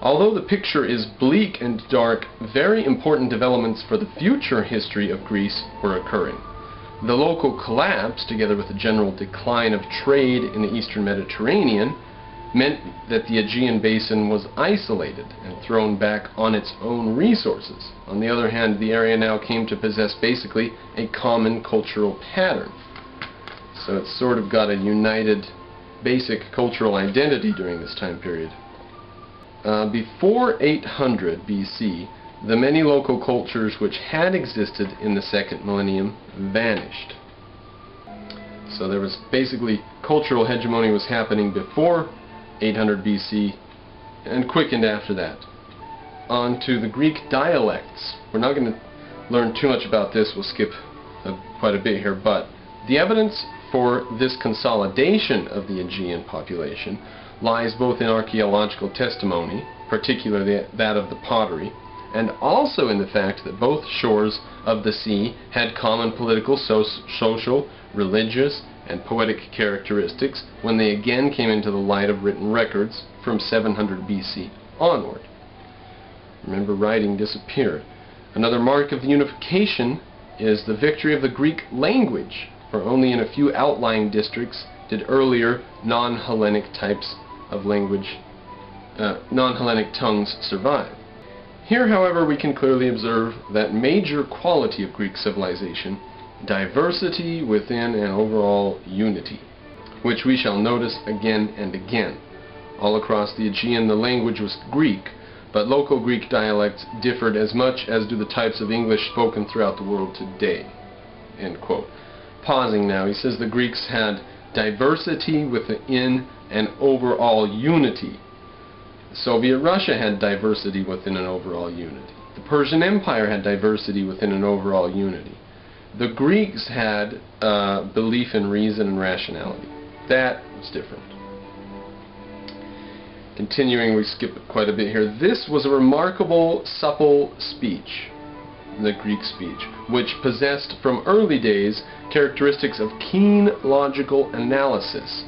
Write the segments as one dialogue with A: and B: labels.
A: Although the picture is bleak and dark, very important developments for the future history of Greece were occurring. The local collapse, together with the general decline of trade in the eastern Mediterranean, meant that the Aegean basin was isolated and thrown back on its own resources. On the other hand, the area now came to possess basically a common cultural pattern. So it's sort of got a united basic cultural identity during this time period. Before 800 BC, the many local cultures which had existed in the second millennium vanished. So there was basically cultural hegemony was happening before 800 BC and quickened after that. On to the Greek dialects. We're not going to learn too much about this, we'll skip quite a bit here, but the evidence for this consolidation of the Aegean population lies both in archaeological testimony, particularly that of the pottery, and also in the fact that both shores of the sea had common political, social, religious, and poetic characteristics when they again came into the light of written records from 700 BC onward. Remember, writing disappeared. Another mark of the unification is the victory of the Greek language, for only in a few outlying districts did earlier non-Hellenic types of language, non-Hellenic tongues survive. Here, however, we can clearly observe that major quality of Greek civilization, diversity within an overall unity, which we shall notice again and again. All across the Aegean the language was Greek, but local Greek dialects differed as much as do the types of English spoken throughout the world today." End quote. Pausing now, he says the Greeks had diversity within an overall unity. Soviet Russia had diversity within an overall unity. The Persian Empire had diversity within an overall unity. The Greeks had belief in reason and rationality. That was different. Continuing, we skip quite a bit here. This was a remarkable, supple speech, the Greek speech, which possessed from early days characteristics of keen logical analysis,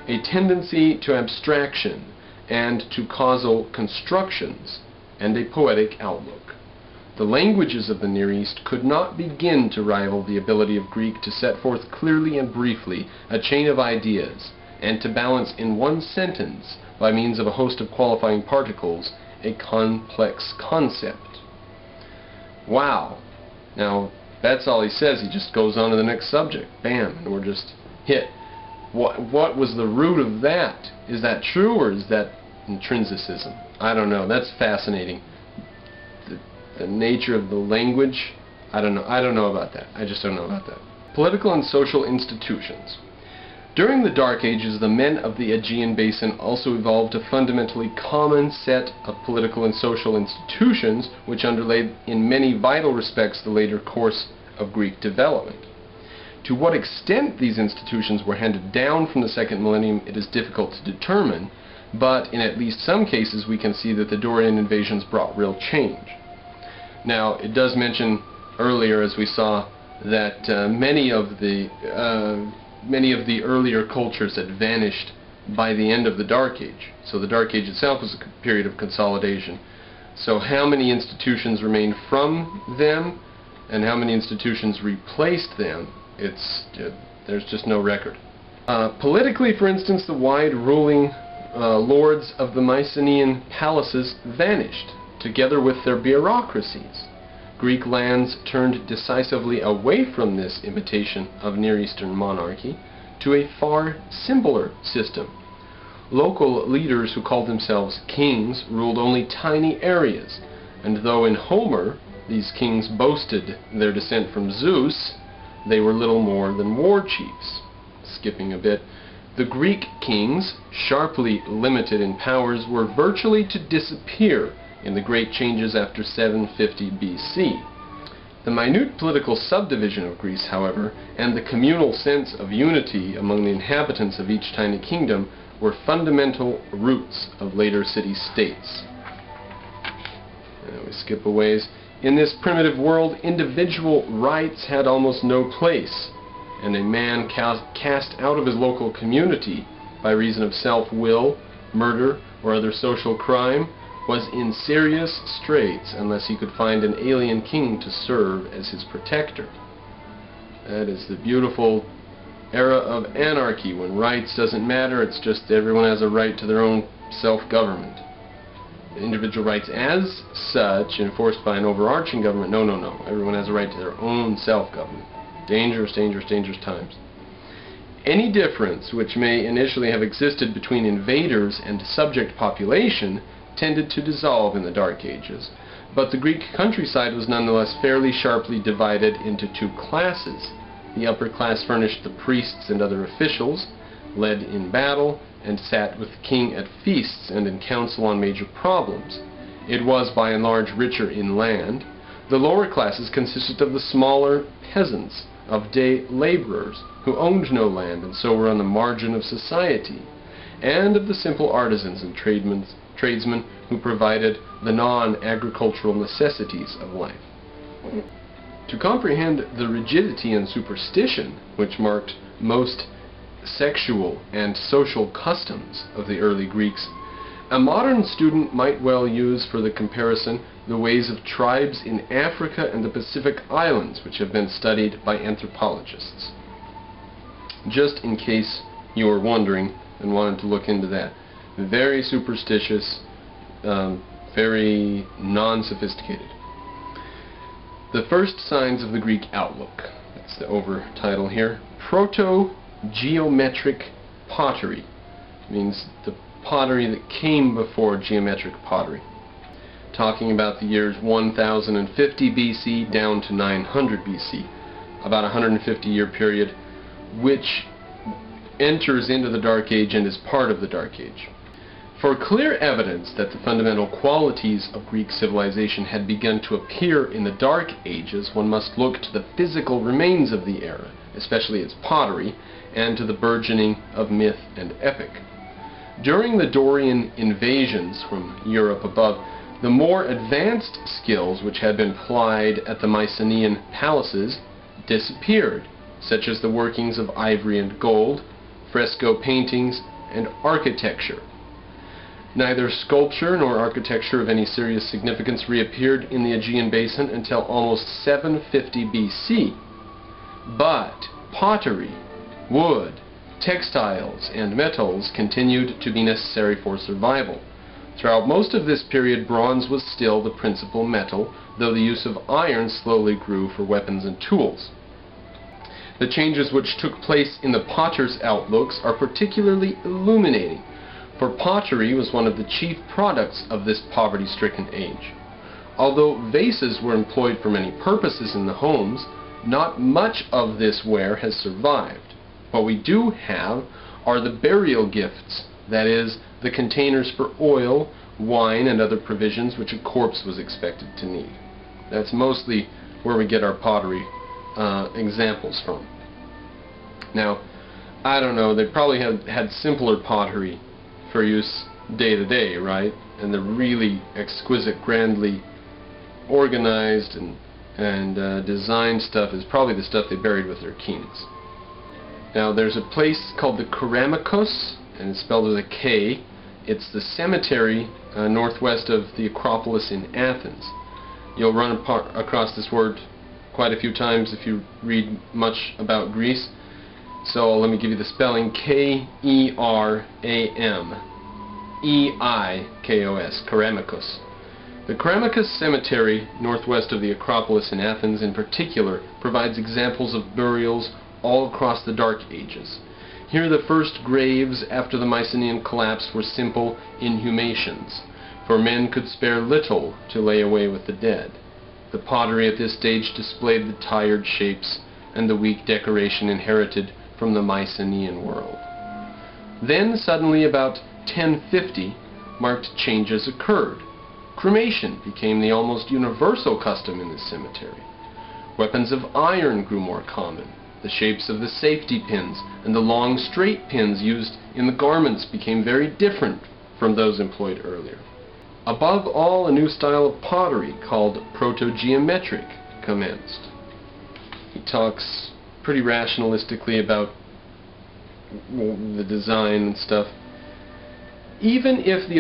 A: a tendency to abstraction and to causal constructions, and a poetic outlook. The languages of the Near East could not begin to rival the ability of Greek to set forth clearly and briefly a chain of ideas, and to balance in one sentence, by means of a host of qualifying particles, a complex concept. Wow. Now, that's all he says. He just goes on to the next subject. Bam, and we're just hit. What was the root of that? Is that true, or is that intrinsicism? I don't know. That's fascinating. The nature of the language, I don't know about that. I just don't know about that. Political and social institutions. During the Dark Ages, the men of the Aegean basin also evolved a fundamentally common set of political and social institutions which underlay in many vital respects the later course of Greek development. To what extent these institutions were handed down from the second millennium it is difficult to determine, but in at least some cases we can see that the Dorian invasions brought real change. Now, it does mention earlier, as we saw, that many of the earlier cultures had vanished by the end of the Dark Age. So the Dark Age itself was a period of consolidation. So how many institutions remained from them and how many institutions replaced them, there's just no record. Politically, for instance, the wide ruling lords of the Mycenaean palaces vanished, together with their bureaucracies. Greek lands turned decisively away from this imitation of Near Eastern monarchy to a far simpler system. Local leaders who called themselves kings ruled only tiny areas, and though in Homer these kings boasted their descent from Zeus, they were little more than war chiefs. Skipping a bit, the Greek kings, sharply limited in powers, were virtually to disappear in the great changes after 750 BC. The minute political subdivision of Greece, however, and the communal sense of unity among the inhabitants of each tiny kingdom were fundamental roots of later city-states. We skip a ways. In this primitive world, individual rights had almost no place, and a man cast out of his local community by reason of self-will, murder, or other social crime was in serious straits unless he could find an alien king to serve as his protector. That is the beautiful era of anarchy, when rights doesn't matter, it's just everyone has a right to their own self-government. Individual rights as such, enforced by an overarching government, no. Everyone has a right to their own self-government. Dangerous, dangerous, dangerous times. Any difference which may initially have existed between invaders and subject population tended to dissolve in the Dark Ages, but the Greek countryside was nonetheless fairly sharply divided into two classes. The upper class furnished the priests and other officials, led in battle, and sat with the king at feasts and in council on major problems. It was by and large richer in land. The lower classes consisted of the smaller peasants, of day laborers, who owned no land and so were on the margin of society, and of the simple artisans and tradesmen who provided the non-agricultural necessities of life. To comprehend the rigidity and superstition which marked most sexual and social customs of the early Greeks, a modern student might well use for the comparison the ways of tribes in Africa and the Pacific Islands, which have been studied by anthropologists. Just in case you were wondering and wanted to look into that. Very superstitious, very non-sophisticated. The first signs of the Greek outlook. That's the overtitle here. Proto-geometric pottery. Means the pottery that came before geometric pottery. Talking about the years 1050 BC down to 900 BC. About a 150-year period, which enters into the Dark Age and is part of the Dark Age. For clear evidence that the fundamental qualities of Greek civilization had begun to appear in the Dark Ages, one must look to the physical remains of the era, especially its pottery, and to the burgeoning of myth and epic. During the Dorian invasions from Europe above, the more advanced skills which had been plied at the Mycenaean palaces disappeared, such as the workings of ivory and gold, fresco paintings, and architecture. Neither sculpture nor architecture of any serious significance reappeared in the Aegean basin until almost 750 BC. But pottery, wood, textiles, and metals continued to be necessary for survival. Throughout most of this period, bronze was still the principal metal, though the use of iron slowly grew for weapons and tools. The changes which took place in the potter's outlooks are particularly illuminating, for pottery was one of the chief products of this poverty-stricken age. Although vases were employed for many purposes in the homes, not much of this ware has survived. What we do have are the burial gifts, that is, the containers for oil, wine, and other provisions which a corpse was expected to need. That's mostly where we get our pottery examples from. Now, I don't know, they probably had simpler pottery for use day to day, right? And the really exquisite, grandly organized and designed stuff is probably the stuff they buried with their kings. Now, there's a place called the Keramikos, and it's spelled with a K. It's the cemetery northwest of the Acropolis in Athens. You'll run across this word quite a few times if you read much about Greece. So let me give you the spelling: K-E-R-A-M-E-I-K-O-S, Keramikos. The Keramikos Cemetery, northwest of the Acropolis in Athens in particular, provides examples of burials all across the Dark Ages. Here the first graves after the Mycenaean collapse were simple inhumations, for men could spare little to lay away with the dead. The pottery at this stage displayed the tired shapes and the weak decoration inherited from the Mycenaean world. Then suddenly about 1050 marked changes occurred. Cremation became the almost universal custom in this cemetery. Weapons of iron grew more common. The shapes of the safety pins and the long straight pins used in the garments became very different from those employed earlier. Above all, a new style of pottery called proto-geometric commenced. He talks pretty rationalistically about the design and stuff. Even if the